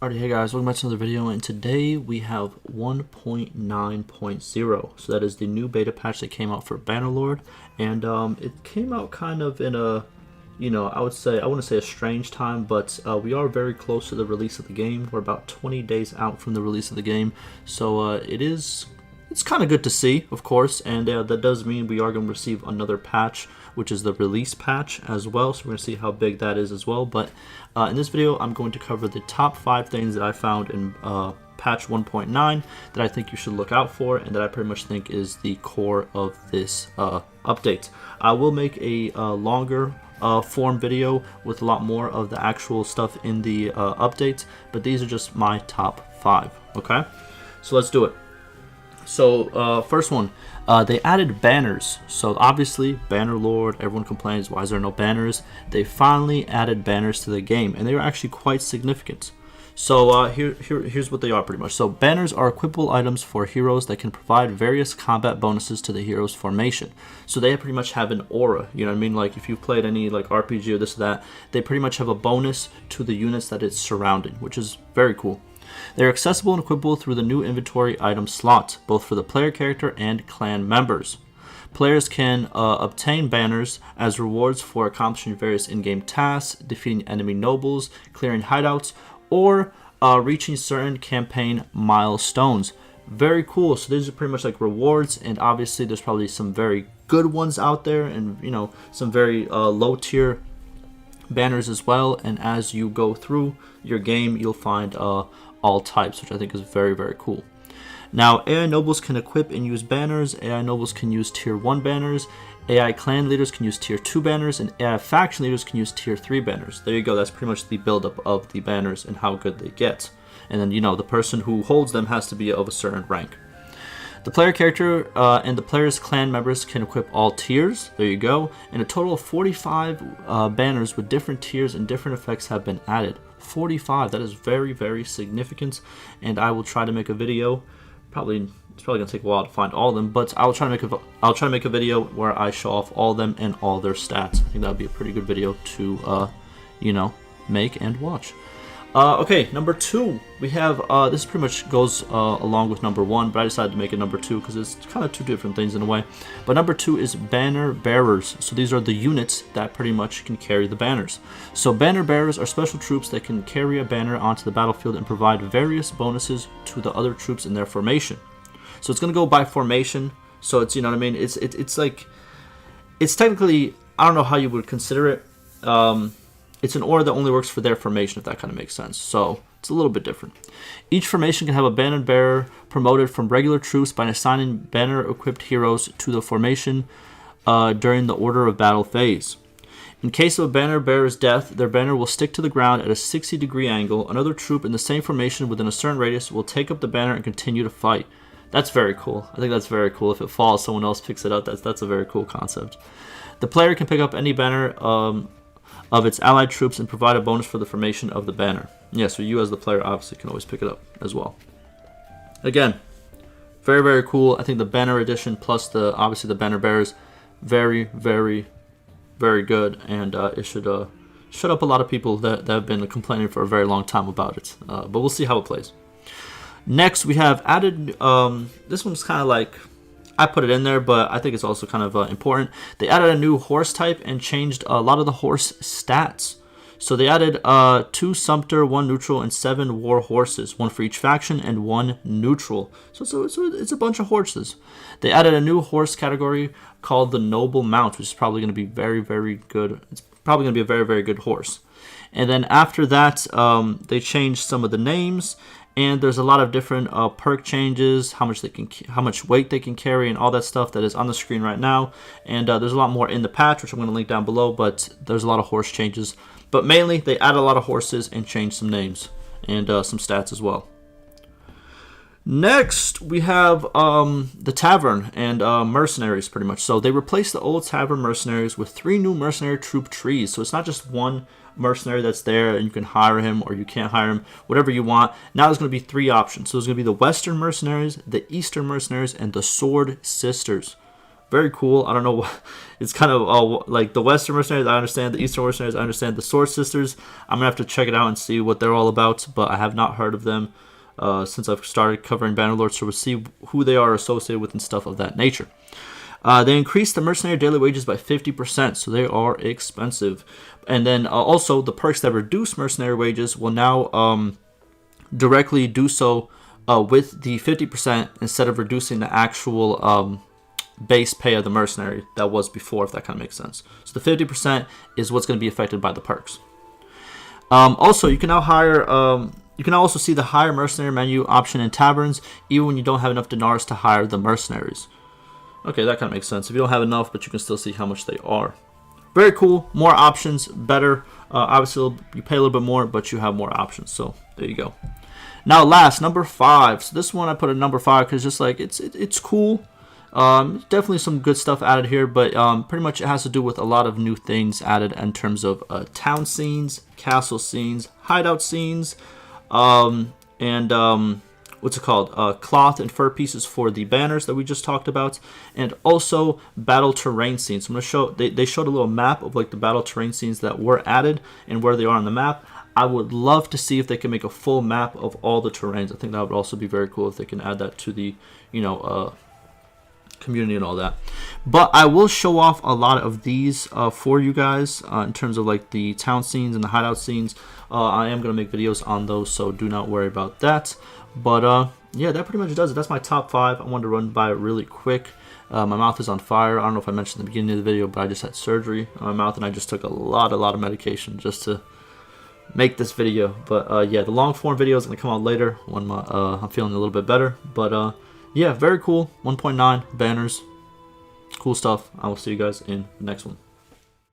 Alrighty, hey guys, welcome back to another video, and today we have 1.9.0. So that is the new beta patch that came out for Bannerlord, and it came out kind of in a, I wouldn't say a strange time, but we are very close to the release of the game. We're about 20 days out from the release of the game, so it's kind of good to see, of course, and that does mean we are going to receive another patch, which is the release patch as well, so we're going to see how big that is as well. But in this video, I'm going to cover the top 5 things that I found in patch 1.9 that I think you should look out for, and that I pretty much think is the core of this update. I will make a longer form video with a lot more of the actual stuff in the update, but these are just my top 5, okay? So let's do it. So first one, they added banners. So obviously Bannerlord, everyone complains, why is there no banners? They finally added banners to the game, and they are actually quite significant. So here's what they are pretty much. So banners are equipable items for heroes that can provide various combat bonuses to the hero's formation. So they pretty much have an aura, you know what I mean? Like if you've played any like RPG or this or that, they pretty much have a bonus to the units that it's surrounding, which is very cool. They're accessible and equipable through the new inventory item slot, both for the player character and clan members. Players can obtain banners as rewards for accomplishing various in-game tasks, defeating enemy nobles, clearing hideouts, or reaching certain campaign milestones. Very cool. So these are pretty much like rewards, and obviously there's probably some very good ones out there, and some very low tier banners as well. And as you go through your game, you'll find all types, which I think is very, very cool. Now, AI nobles can equip and use banners. AI nobles can use tier 1 banners. AI clan leaders can use tier 2 banners, and AI faction leaders can use tier 3 banners. There you go. That's pretty much the buildup of the banners and how good they get. And then, the person who holds them has to be of a certain rank. The player character and the player's clan members can equip all tiers. There you go. And a total of 45 banners with different tiers and different effects have been added. 45. That is very, very significant. And I will try to make a video. It's probably gonna take a while to find all of them, but I'll try to make a video where I show off all of them and all their stats. I think that would be a pretty good video to make and watch. Okay, number 2, we have, this pretty much goes along with number 1, but I decided to make it number 2 because it's kind of two different things in a way. But number 2 is banner bearers. So these are the units that pretty much can carry the banners. So banner bearers are special troops that can carry a banner onto the battlefield and provide various bonuses to the other troops in their formation. So it's going to go by formation. So it's, it's like, it's technically, I don't know how you would consider it. It's an aura that only works for their formation, if that kind of makes sense. So it's a little bit different. Each formation can have a banner bearer promoted from regular troops by assigning banner-equipped heroes to the formation during the order of battle phase. In case of a banner bearer's death, their banner will stick to the ground at a 60-degree angle. Another troop in the same formation within a certain radius will take up the banner and continue to fight. That's very cool. I think that's very cool. If it falls, someone else picks it up. That's a very cool concept. The player can pick up any banner of its allied troops and provide a bonus for the formation of the banner. Yeah, so you as the player obviously can always pick it up as well. Again, very, very cool. I think the banner edition plus obviously the banner bearers, very, very, very good, and it should shut up a lot of people that have been complaining for a very long time about it. But we'll see how it plays. Next, we have added, this one's kind of like, I put it in there, but I think it's also kind of important. They added a new horse type and changed a lot of the horse stats. So they added 2 Sumpter, 1 Neutral, and 7 War Horses, 1 for each faction and 1 Neutral. So it's a bunch of horses. They added a new horse category called the Noble Mount, which is probably going to be very, very good. It's probably going to be a very, very good horse. And then after that, they changed some of the names. And there's a lot of different perk changes, how much weight they can carry, and all that stuff that is on the screen right now. And there's a lot more in the patch, which I'm going to link down below. But there's a lot of horse changes. But mainly, they added a lot of horses and changed some names and some stats as well. Next, we have the tavern and mercenaries, pretty much. So they replaced the old tavern mercenaries with 3 new mercenary troop trees. So it's not just one mercenary that's there and you can hire him or you can't hire him, whatever you want. Now there's going to be 3 options. So there's going to be the Western mercenaries, the Eastern mercenaries, and the Sword Sisters. Very cool. I don't know. It's kind of like the Western Mercenaries, I understand. The Eastern Mercenaries, I understand. The Sword Sisters, I'm going to have to check it out and see what they're all about. But I have not heard of them since I've started covering Bannerlord. So we'll see who they are associated with and stuff of that nature. They increased the mercenary daily wages by 50%, so they are expensive. And then also the perks that reduce mercenary wages will now directly do so with the 50% instead of reducing the actual base pay of the mercenary that was before, if that kind of makes sense. So the 50% is what's going to be affected by the perks. Also, you can now hire. You can also see the hire mercenary menu option in taverns, even when you don't have enough dinars to hire the mercenaries. Okay, that kind of makes sense. If you don't have enough, but you can still see how much they are. Very cool. More options, better. Obviously, you pay a little bit more, but you have more options. So there you go. Now, last, number 5. So this one I put at number 5 because just like it's cool. Definitely some good stuff added here, but pretty much it has to do with a lot of new things added in terms of town scenes, castle scenes, hideout scenes, and what's it called? Cloth and fur pieces for the banners that we just talked about, and also battle terrain scenes. So I'm gonna show. They showed a little map of like the battle terrain scenes that were added and where they are on the map. I would love to see if they can make a full map of all the terrains. I think that would also be very cool if they can add that to the, community and all that. But I will show off a lot of these for you guys in terms of like the town scenes and the hideout scenes. I am gonna make videos on those, so do not worry about that. But yeah, that pretty much does it. That's my top 5. I wanted to run by it really quick. My mouth is on fire. I don't know if I mentioned in the beginning of the video, but I just had surgery on my mouth, and I just took a lot of medication just to make this video. But yeah, the long form video is going to come out later when I'm feeling a little bit better. But yeah, very cool. 1.9 banners. Cool stuff. I will see you guys in the next one.